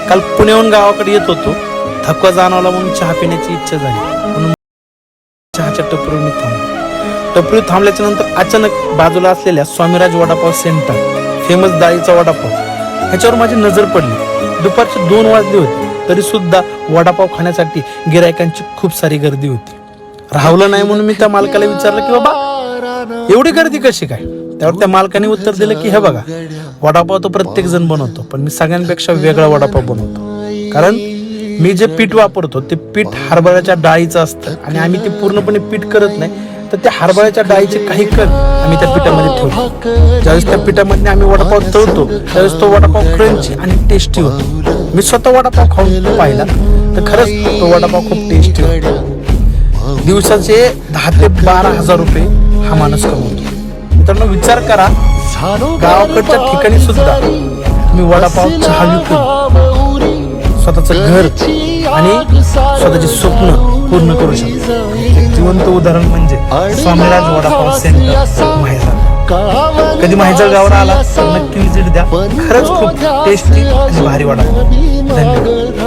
काल पुण्याहून गावाकडे येत होतो, थकवा जाणवला म्हणून चहा पिण्याची इच्छा झाली म्हणून चहाच्या टपरीवर मी थांबलो. टपरीवर थांबल्याच्या नंतर अचानक बाजूला असलेल्या स्वामीराज वडापाव सेंटर, फेमस डाळीचा वडापाव, ह्याच्यावर माझी नजर पडली. दुपारचे 2 वाजले होते तरी सुद्धा वडापाव खाण्यासाठी गिरायकांची खूप सारी गर्दी होती. राहवलं नाही म्हणून मी त्या मालकाला विचारलं की बाबा एवढी गर्दी कशी काय. त्यावर त्या मालकाने उत्तर दिलं की हे बघा, वडापाव तो प्रत्येक जण बनवतो, पण मी सगळ्यांपेक्षा वेगळा वडापाव बनवतो. कारण मी जे पीठ वापरतो ते पीठ हरभऱ्याच्या डाळीचं असतं आणि आम्ही ते पूर्णपणे पीठ करत नाही, तर त्या हरभऱ्याच्या डाळीचे काही कण आम्ही त्या पिठामध्ये ठेवतो. ज्यावेळेस त्या पिठामध्ये आम्ही वडापाव तळतो त्यावेळेस तो वडापाव क्रंची आणि टेस्टी होतो. मी स्वतः वडापाव खाऊन पाहिला तर खरंच तो वडापाव खूप टेस्टी होतो. दिवसाचे 10 ते 12 हजार रुपये हा माणूस कमवतो. मित्रांनो विचार करा, गावाकडच्या ठिकाणी सुद्धा तुम्ही वडापाव, चहा विकून स्वतःचं घर आणि स्वतःचे स्वप्न पूर्ण करू शकता. जिवंत उदाहरण म्हणजे स्वामीराज वडापाव सेंटर माहिजर. कधी माहिजर गावाला आला तर नक्की विजिट द्या. खरंच खूप टेस्टी आणि भारी वडापाव. धन्यवाद.